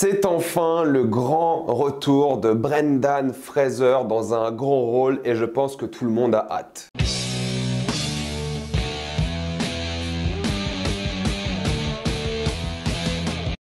C'est enfin le grand retour de Brendan Fraser dans un grand rôle et je pense que tout le monde a hâte.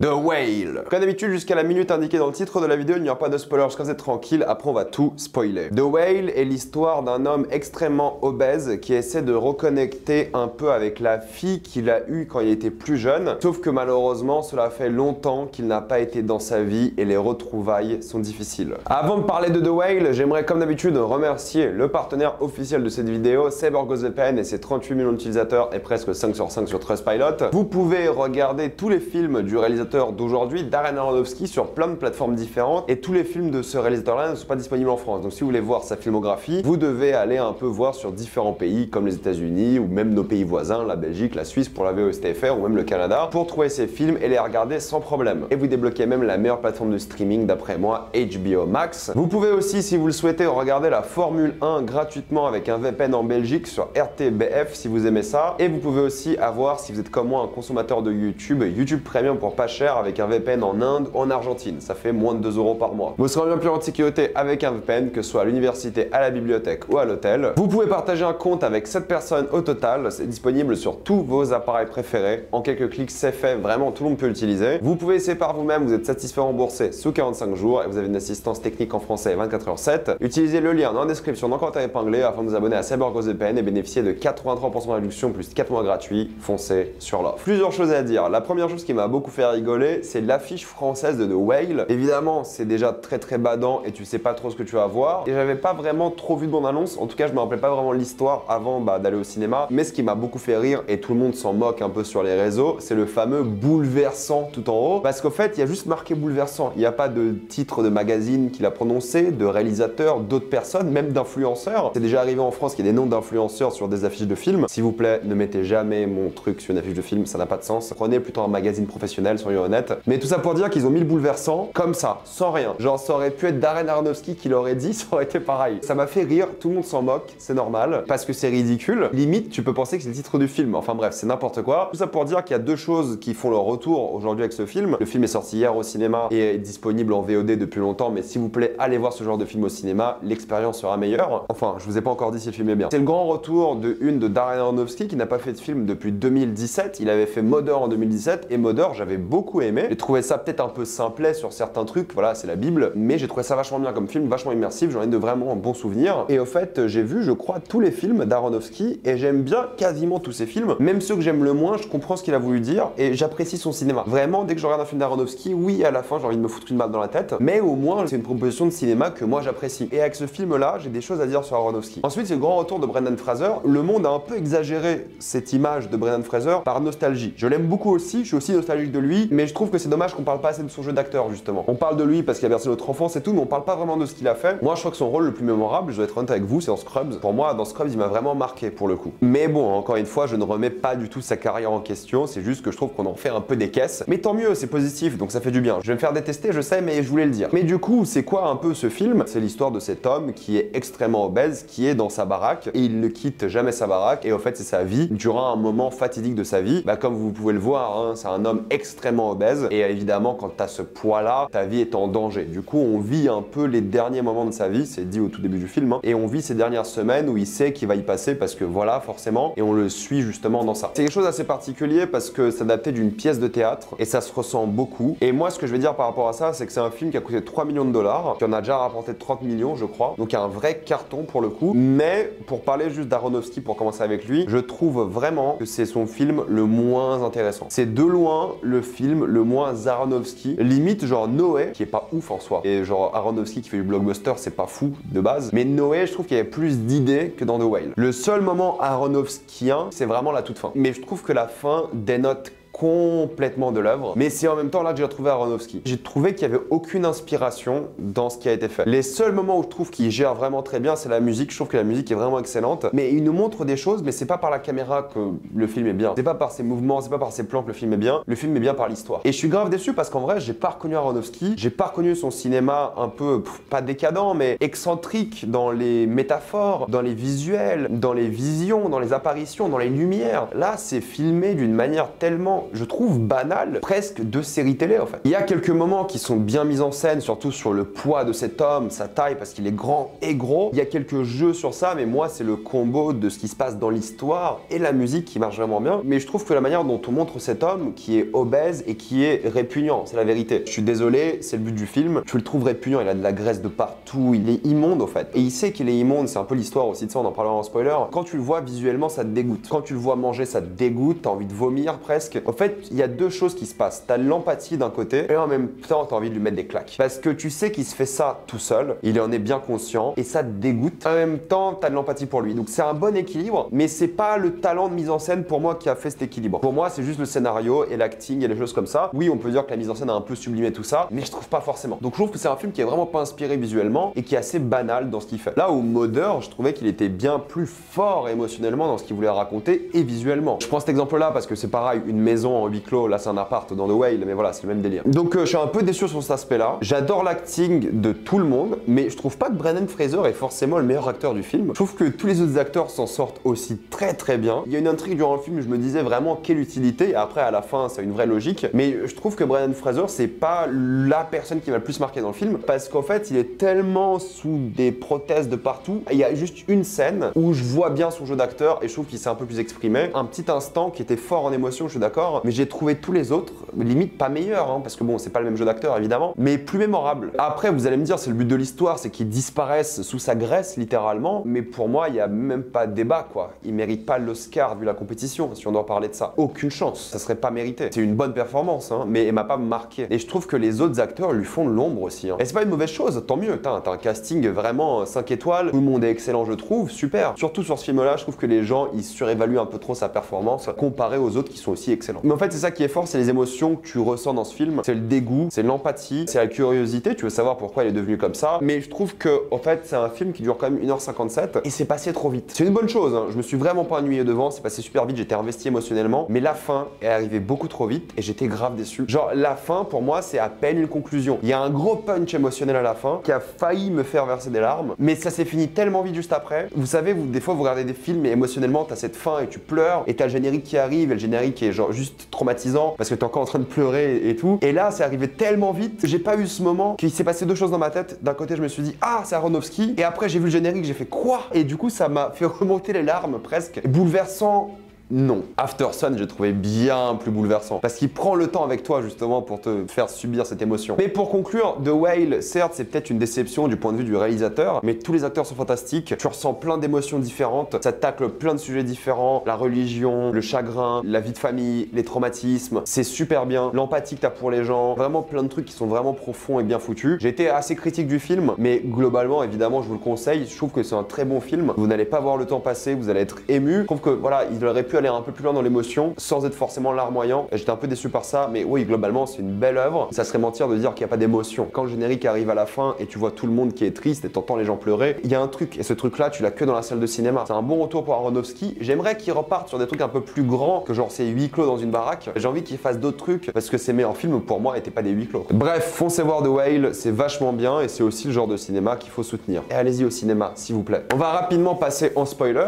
The Whale. Comme d'habitude, jusqu'à la minute indiquée dans le titre de la vidéo, il n'y aura pas de spoilers, comme c'est tranquille, après on va tout spoiler. The Whale est l'histoire d'un homme extrêmement obèse qui essaie de reconnecter un peu avec la fille qu'il a eue quand il était plus jeune, sauf que malheureusement, cela fait longtemps qu'il n'a pas été dans sa vie et les retrouvailles sont difficiles. Avant de parler de The Whale, j'aimerais comme d'habitude remercier le partenaire officiel de cette vidéo, CyberGhostVPN et ses 38 millions d'utilisateurs et presque 5 sur 5 sur Trustpilot. Vous pouvez regarder tous les films du réalisateur d'aujourd'hui, Darren Aronofsky, sur plein de plateformes différentes et tous les films de ce réalisateur-là ne sont pas disponibles en France. Donc si vous voulez voir sa filmographie, vous devez aller un peu voir sur différents pays comme les États-Unis ou même nos pays voisins, la Belgique, la Suisse pour la VOSTFR ou même le Canada, pour trouver ces films et les regarder sans problème. Et vous débloquez même la meilleure plateforme de streaming d'après moi, HBO Max. Vous pouvez aussi, si vous le souhaitez, regarder la Formule 1 gratuitement avec un VPN en Belgique sur RTBF si vous aimez ça. Et vous pouvez aussi avoir, si vous êtes comme moi, un consommateur de YouTube, YouTube Premium pour pas cher avec un VPN en Inde ou en Argentine. Ça fait moins de 2 € par mois. Vous serez bien plus en sécurité avec un VPN, que ce soit à l'université, à la bibliothèque ou à l'hôtel. Vous pouvez partager un compte avec 7 personnes au total. C'est disponible sur tous vos appareils préférés. En quelques clics, c'est fait. Vraiment, tout le monde peut l'utiliser. Vous pouvez essayer par vous-même. Vous êtes satisfait, remboursé sous 45 jours et vous avez une assistance technique en français 24h7. Utilisez le lien dans la description, dans le commentaire épinglé afin de vous abonner à CyberGhostVPN et bénéficier de 83% de réduction plus 4 mois gratuits. Foncez sur l'offre. Plusieurs choses à dire. La première chose qui m'a beaucoup fait rigoler, c'est l'affiche française de The Whale. Évidemment, c'est déjà très badant et tu sais pas trop ce que tu vas voir. Et j'avais pas vraiment trop vu de bande-annonce. En tout cas, je me rappelais pas vraiment l'histoire avant d'aller au cinéma. Mais ce qui m'a beaucoup fait rire, et tout le monde s'en moque un peu sur les réseaux, c'est le fameux bouleversant tout en haut. Parce qu'au fait, il y a juste marqué bouleversant. Il n'y a pas de titre de magazine qui l'a prononcé, de réalisateur, d'autres personnes, même d'influenceurs. C'est déjà arrivé en France qu'il y ait des noms d'influenceurs sur des affiches de films. S'il vous plaît, ne mettez jamais mon truc sur une affiche de film, ça n'a pas de sens. Prenez plutôt un magazine professionnel, soyons honnêtes. Mais tout ça pour dire qu'ils ont mis le bouleversant comme ça, sans rien. Genre ça aurait pu être Darren Aronofsky qui l'aurait dit, ça aurait été pareil. Ça m'a fait rire, tout le monde s'en moque, c'est normal, parce que c'est ridicule. Limite, tu peux penser que c'est le titre du film. Enfin bref, c'est n'importe quoi. Tout ça pour dire qu'il y a deux choses qui font leur retour aujourd'hui avec ce film. Le film est sorti hier au cinéma et est disponible en VOD depuis longtemps, mais s'il vous plaît, allez voir ce genre de film au cinéma, l'expérience sera meilleure. Enfin, je vous ai pas encore dit si le film est bien. C'est le grand retour de Darren Aronofsky qui n'a pas fait de film depuis 2017. Il avait fait Mother en 2017 et Mother, j'avais beaucoup aimé. J'ai trouvé ça peut-être un peu simplet sur certains trucs, voilà, c'est la Bible, mais j'ai trouvé ça vachement bien comme film, vachement immersif, j'en ai de vraiment bons souvenirs. Et au fait, j'ai vu, je crois, tous les films d'Aronofsky et j'aime bien quasiment tous ses films, même ceux que j'aime le moins, je comprends ce qu'il a voulu dire et j'apprécie son cinéma. Vraiment, dès que je regarde un film d'Aronofsky, oui, à la fin, j'ai envie de me foutre une balle dans la tête, mais au moins, c'est une proposition de cinéma que moi j'apprécie. Et avec ce film-là, j'ai des choses à dire sur Aronofsky. Ensuite, c'est le grand retour de Brendan Fraser. Le monde a un peu exagéré cette image de Brendan Fraser par nostalgie. Je l'aime beaucoup aussi, je suis aussi nostalgique de lui, mais je trouve que c'est dommage qu'on parle pas assez de son jeu d'acteur justement. On parle de lui parce qu'il a bercé notre enfance et tout, mais on parle pas vraiment de ce qu'il a fait. Moi, je crois que son rôle le plus mémorable, je dois être honnête avec vous, c'est dans Scrubs. Pour moi, dans Scrubs, il m'a vraiment marqué pour le coup. Mais bon, encore une fois, je ne remets pas du tout sa carrière en question, c'est juste que je trouve qu'on en fait un peu des caisses. Mais tant mieux, c'est positif, donc ça fait du bien. Je vais me faire détester, je sais, mais je voulais le dire. Mais du coup, c'est quoi un peu ce film? C'est l'histoire de cet homme qui est extrêmement obèse, qui est dans sa baraque et il ne quitte jamais sa baraque et au fait, c'est sa vie durant un moment fatidique de sa vie. Comme vous pouvez le voir, hein, c'est un homme extrêmement obèse et évidemment, quand tu as ce poids-là, ta vie est en danger. Du coup, on vit un peu les derniers moments de sa vie, c'est dit au tout début du film, hein, et on vit ces dernières semaines où il sait qu'il va y passer parce que voilà, forcément, et on le suit justement dans ça. C'est quelque chose d'assez particulier parce que c'est adapté d'une pièce de théâtre et ça se ressent beaucoup. Et moi, ce que je vais dire par rapport à ça, c'est que c'est un film qui a coûté 3 millions de dollars, qui en a déjà rapporté 30 millions, je crois. Donc, il y a un vrai carton pour le coup. Mais pour parler juste d'Aronofsky, pour commencer avec lui, je trouve vraiment que c'est son film le moins intéressant. C'est de loin le film le moins Aronofsky. Limite, genre Noé, qui est pas ouf en soi. Et genre Aronofsky qui fait du blockbuster, c'est pas fou de base. Mais Noé, je trouve qu'il y avait plus d'idées que dans The Whale. Le seul moment aronofskien, c'est vraiment la toute fin. Mais je trouve que la fin dénote complètement de l'œuvre, mais c'est en même temps là que j'ai retrouvé Aronofsky. J'ai trouvé qu'il n'y avait aucune inspiration dans ce qui a été fait. Les seuls moments où je trouve qu'il gère vraiment très bien, c'est la musique. Je trouve que la musique est vraiment excellente, mais il nous montre des choses, mais c'est pas par la caméra que le film est bien. C'est pas par ses mouvements, c'est pas par ses plans que le film est bien. Le film est bien par l'histoire. Et je suis grave déçu parce qu'en vrai, j'ai pas reconnu Aronofsky, j'ai pas reconnu son cinéma un peu, pas décadent, mais excentrique dans les métaphores, dans les visuels, dans les visions, dans les apparitions, dans les lumières. Là, c'est filmé d'une manière tellement je trouve banal, presque de série télé en fait. Il y a quelques moments qui sont bien mis en scène, surtout sur le poids de cet homme, sa taille, parce qu'il est grand et gros. Il y a quelques jeux sur ça, mais moi c'est le combo de ce qui se passe dans l'histoire et la musique qui marche vraiment bien. Mais je trouve que la manière dont on montre cet homme qui est obèse et qui est répugnant, c'est la vérité. Je suis désolé, c'est le but du film. Tu le trouves répugnant, il a de la graisse de partout, il est immonde au fait. Et il sait qu'il est immonde, c'est un peu l'histoire aussi de ça, on en parlera en spoiler. Quand tu le vois visuellement, ça te dégoûte. Quand tu le vois manger, ça te dégoûte, t'as envie de vomir presque. En fait, il y a deux choses qui se passent. T'as l'empathie d'un côté et en même temps, t'as envie de lui mettre des claques. Parce que tu sais qu'il se fait ça tout seul, il en est bien conscient et ça te dégoûte. En même temps, t'as de l'empathie pour lui. Donc c'est un bon équilibre, mais c'est pas le talent de mise en scène pour moi qui a fait cet équilibre. Pour moi, c'est juste le scénario et l'acting et les choses comme ça. Oui, on peut dire que la mise en scène a un peu sublimé tout ça, mais je trouve pas forcément. Donc je trouve que c'est un film qui est vraiment pas inspiré visuellement et qui est assez banal dans ce qu'il fait. Là où Mother, je trouvais qu'il était bien plus fort émotionnellement dans ce qu'il voulait raconter et visuellement. Je prends cet exemple-là parce que c'est pareil, une maison en huis clos, là c'est un appart dans The Whale, mais voilà, c'est le même délire. Donc je suis un peu déçu sur cet aspect-là. J'adore l'acting de tout le monde, mais je trouve pas que Brendan Fraser est forcément le meilleur acteur du film. Je trouve que tous les autres acteurs s'en sortent aussi très bien. Il y a une intrigue durant le film, je me disais vraiment quelle utilité, et après à la fin c'est une vraie logique, mais je trouve que Brendan Fraser c'est pas la personne qui m'a le plus marqué dans le film, parce qu'en fait il est tellement sous des prothèses de partout. Il y a juste une scène où je vois bien son jeu d'acteur et je trouve qu'il s'est un peu plus exprimé. Un petit instant qui était fort en émotion, je suis d'accord, mais j'ai trouvé tous les autres limite pas meilleurs, hein, parce que bon c'est pas le même jeu d'acteur évidemment, mais plus mémorable. Après vous allez me dire c'est le but de l'histoire, c'est qu'il disparaisse sous sa graisse littéralement, mais pour moi il y a même pas de débat quoi. Il mérite pas l'Oscar vu la compétition, si on doit parler de ça. Aucune chance, ça serait pas mérité. C'est une bonne performance, hein, mais elle m'a pas marqué. Et je trouve que les autres acteurs lui font de l'ombre aussi. Hein. Et c'est pas une mauvaise chose, tant mieux. T'as un casting vraiment 5 étoiles, tout le monde est excellent je trouve, super. Surtout sur ce film-là, je trouve que les gens ils surévaluent un peu trop sa performance comparé aux autres qui sont aussi excellents. Mais en fait c'est ça qui est fort, c'est les émotions que tu ressens dans ce film. C'est le dégoût, c'est l'empathie, c'est la curiosité, tu veux savoir pourquoi il est devenu comme ça. Mais je trouve que en fait c'est un film qui dure quand même 1h57 et c'est passé trop vite. C'est une bonne chose, hein. Je me suis vraiment pas ennuyé devant, c'est passé super vite, j'étais investi émotionnellement, mais la fin est arrivée beaucoup trop vite et j'étais grave déçu. Genre la fin pour moi c'est à peine une conclusion. Il y a un gros punch émotionnel à la fin qui a failli me faire verser des larmes, mais ça s'est fini tellement vite juste après. Vous savez, des fois vous regardez des films et émotionnellement t'as cette fin et tu pleures et t'as le générique qui arrive et le générique est genre juste traumatisant parce que t'es encore en train de pleurer et tout. Et là c'est arrivé tellement vite que j'ai pas eu ce moment qu'il s'est passé deux choses dans ma tête. D'un côté je me suis dit ah c'est Aronofsky et après j'ai vu le générique, j'ai fait quoi? Et du coup ça m'a fait remonter les larmes presque. Bouleversant. Non. Aftersun, j'ai trouvé bien plus bouleversant. Parce qu'il prend le temps avec toi, justement, pour te faire subir cette émotion. Mais pour conclure, The Whale, certes, c'est peut-être une déception du point de vue du réalisateur, mais tous les acteurs sont fantastiques. Tu ressens plein d'émotions différentes. Ça tacle plein de sujets différents. La religion, le chagrin, la vie de famille, les traumatismes. C'est super bien. L'empathie que t'as pour les gens. Vraiment plein de trucs qui sont vraiment profonds et bien foutus. J'ai été assez critique du film, mais globalement, évidemment, je vous le conseille. Je trouve que c'est un très bon film. Vous n'allez pas voir le temps passer, vous allez être ému. Je trouve que, voilà, il aurait pu aller un peu plus loin dans l'émotion sans être forcément larmoyant. J'étais un peu déçu par ça, mais oui, globalement, c'est une belle œuvre. Ça serait mentir de dire qu'il n'y a pas d'émotion. Quand le générique arrive à la fin et tu vois tout le monde qui est triste et t'entends les gens pleurer, il y a un truc. Et ce truc-là, tu l'as que dans la salle de cinéma. C'est un bon retour pour Aronofsky. J'aimerais qu'il reparte sur des trucs un peu plus grands que genre c'est huis clos dans une baraque. J'ai envie qu'il fasse d'autres trucs parce que ses meilleurs films pour moi n'étaient pas des huis clos. Bref, foncez voir The Whale, c'est vachement bien et c'est aussi le genre de cinéma qu'il faut soutenir. Et allez-y au cinéma, s'il vous plaît. On va rapidement passer en spoiler.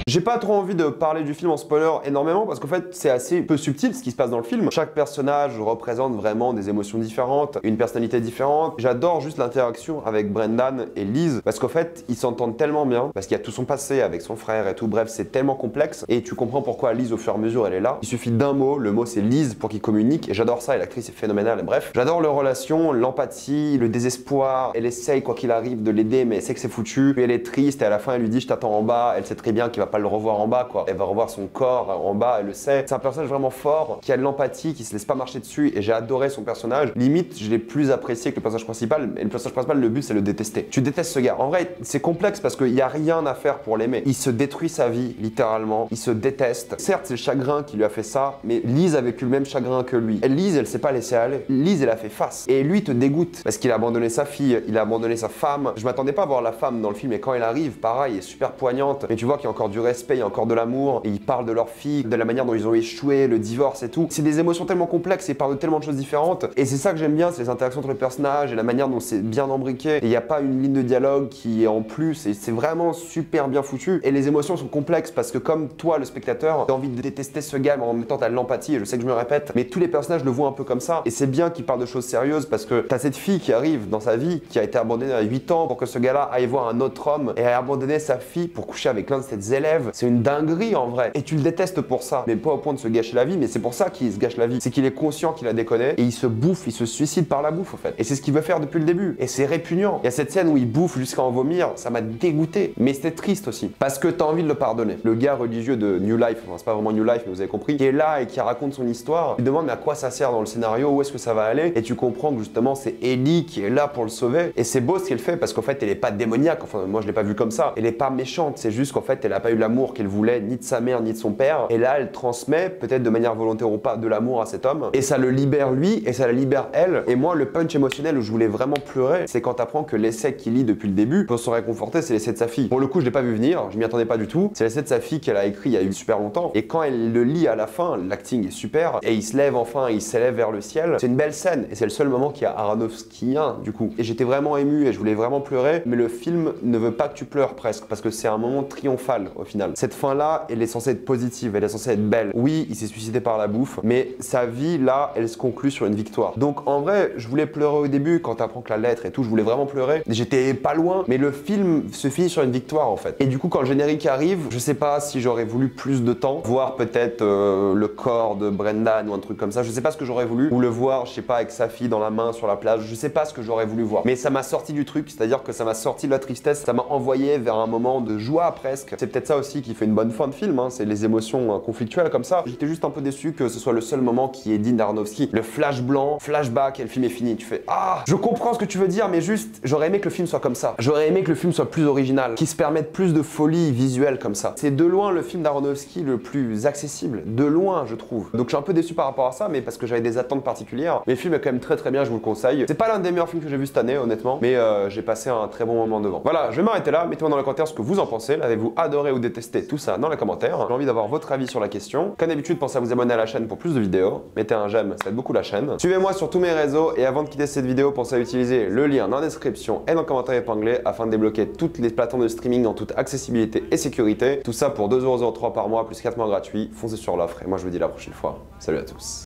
J'ai pas trop envie de parler du film en spoiler énormément parce qu'en fait c'est assez peu subtil ce qui se passe dans le film. Chaque personnage représente vraiment des émotions différentes, une personnalité différente. J'adore juste l'interaction avec Brendan et Liz parce qu'en fait ils s'entendent tellement bien parce qu'il y a tout son passé avec son frère et tout. Bref, c'est tellement complexe et tu comprends pourquoi Liz au fur et à mesure elle est là. Il suffit d'un mot, le mot c'est Liz pour qu'ils communiquent et j'adore ça et l'actrice est phénoménale. Et bref, j'adore leur relation, l'empathie, le désespoir. Elle essaye quoi qu'il arrive de l'aider mais elle sait que c'est foutu. Puis elle est triste et à la fin elle lui dit je t'attends en bas. Elle sait très bien qu'il va pas le revoir en bas quoi. Elle va revoir son corps en bas, elle le sait. C'est un personnage vraiment fort, qui a de l'empathie, qui se laisse pas marcher dessus et j'ai adoré son personnage. Limite, je l'ai plus apprécié que le personnage principal. Et le personnage principal, le but c'est le détester. Tu détestes ce gars. En vrai, c'est complexe parce qu'il y a rien à faire pour l'aimer. Il se détruit sa vie, littéralement. Il se déteste. Certes, c'est le chagrin qui lui a fait ça, mais Liz a vécu le même chagrin que lui. Et Liz, elle s'est pas laissée aller. Liz, elle a fait face. Et lui te dégoûte parce qu'il a abandonné sa fille, il a abandonné sa femme. Je m'attendais pas à voir la femme dans le film et quand elle arrive, pareil, elle est super poignante. Mais tu vois qu'il y a encore du respect respect, il y a encore de l'amour, et ils parlent de leur fille, de la manière dont ils ont échoué, le divorce et tout. C'est des émotions tellement complexes et ils parlent de tellement de choses différentes. Et c'est ça que j'aime bien, c'est les interactions entre les personnages et la manière dont c'est bien embriqué. Et il n'y a pas une ligne de dialogue qui est en plus, et c'est vraiment super bien foutu. Et les émotions sont complexes parce que comme toi, le spectateur, t'as envie de détester ce gars, mais en même temps t'as de l'empathie, et je sais que je me répète, mais tous les personnages le voient un peu comme ça. Et c'est bien qu'ils parlent de choses sérieuses parce que t'as cette fille qui arrive dans sa vie, qui a été abandonnée à 8 ans pour que ce gars-là aille voir un autre homme et a abandonné sa fille pour coucher avec l'un de ses élèves. C'est une dinguerie en vrai. Et tu le détestes pour ça. Mais pas au point de se gâcher la vie, mais c'est pour ça qu'il se gâche la vie. C'est qu'il est conscient qu'il a déconné et il se bouffe, il se suicide par la bouffe en fait. Et c'est ce qu'il veut faire depuis le début. Et c'est répugnant. Il y a cette scène où il bouffe jusqu'à en vomir, ça m'a dégoûté. Mais c'était triste aussi. Parce que t'as envie de le pardonner. Le gars religieux de New Life, enfin c'est pas vraiment New Life, mais vous avez compris, qui est là et qui raconte son histoire, tu te demandes mais à quoi ça sert dans le scénario, où est-ce que ça va aller, et tu comprends que justement c'est Ellie qui est là pour le sauver. Et c'est beau ce qu'elle fait parce qu'en fait elle est pas démoniaque, enfin moi je l'ai pas vu comme ça. Elle est pas méchante, c'est juste qu'en fait elle a pas eu l'amour qu'elle voulait, ni de sa mère, ni de son père. Et là elle transmet, peut-être de manière volontaire ou pas, de l'amour à cet homme. Et ça le libère lui, et ça la libère elle. Et moi le punch émotionnel où je voulais vraiment pleurer, c'est quand t'apprends que l'essai qu'il lit depuis le début, pour se réconforter, c'est l'essai de sa fille. Pour le coup je l'ai pas vu venir, je m'y attendais pas du tout. C'est l'essai de sa fille qu'elle a écrit il y a eu super longtemps. Et quand elle le lit à la fin, l'acting est super, et il se lève enfin, il s'élève vers le ciel. C'est une belle scène, et c'est le seul moment qui a Aronofskien du coup. Et j'étais vraiment ému, et je voulais vraiment pleurer, mais le film ne veut pas que tu pleures presque, parce que c'est un moment triomphal au final. Cette fin-là, elle est censée être positive, elle est censée être belle. Oui, il s'est suicidé par la bouffe, mais sa vie, là, elle se conclut sur une victoire. Donc en vrai, je voulais pleurer au début, quand t'apprends que la lettre et tout, je voulais vraiment pleurer. J'étais pas loin, mais le film se finit sur une victoire en fait. Et du coup, quand le générique arrive, je sais pas si j'aurais voulu plus de temps, voir peut-être le corps de Brendan ou un truc comme ça, je sais pas ce que j'aurais voulu, ou le voir, je sais pas, avec sa fille dans la main sur la plage, je sais pas ce que j'aurais voulu voir. Mais ça m'a sorti du truc, c'est-à-dire que ça m'a sorti de la tristesse, ça m'a envoyé vers un moment de joie presque. C'est peut-être ça aussi qui fait une bonne fin de film, hein, c'est les émotions conflictuelles comme ça. J'étais juste un peu déçu que ce soit le seul moment qui est digne d'Aronofsky. Le flash blanc, flashback et le film est fini. Tu fais ah, je comprends ce que tu veux dire, mais juste j'aurais aimé que le film soit comme ça. J'aurais aimé que le film soit plus original, qu'il se permette plus de folie visuelle comme ça. C'est de loin le film d'Aronofsky le plus accessible, de loin je trouve. Donc je suis un peu déçu par rapport à ça, mais parce que j'avais des attentes particulières. Mais le film est quand même très bien, je vous le conseille. C'est pas l'un des meilleurs films que j'ai vu cette année honnêtement, mais j'ai passé un très bon moment devant. Voilà, je vais m'arrêter là. Mettez-moi dans les commentaires ce que vous en pensez. L'avez-vous adoré ou détesté? Tout ça dans les commentaires. J'ai envie d'avoir votre avis sur la question. Comme d'habitude, pensez à vous abonner à la chaîne pour plus de vidéos. Mettez un j'aime, ça aide beaucoup la chaîne. Suivez-moi sur tous mes réseaux et avant de quitter cette vidéo, pensez à utiliser le lien dans la description et dans le commentaire épinglé afin de débloquer toutes les plateformes de streaming en toute accessibilité et sécurité. Tout ça pour 2,03€ par mois plus 4 mois gratuits. Foncez sur l'offre et moi je vous dis à la prochaine fois. Salut à tous.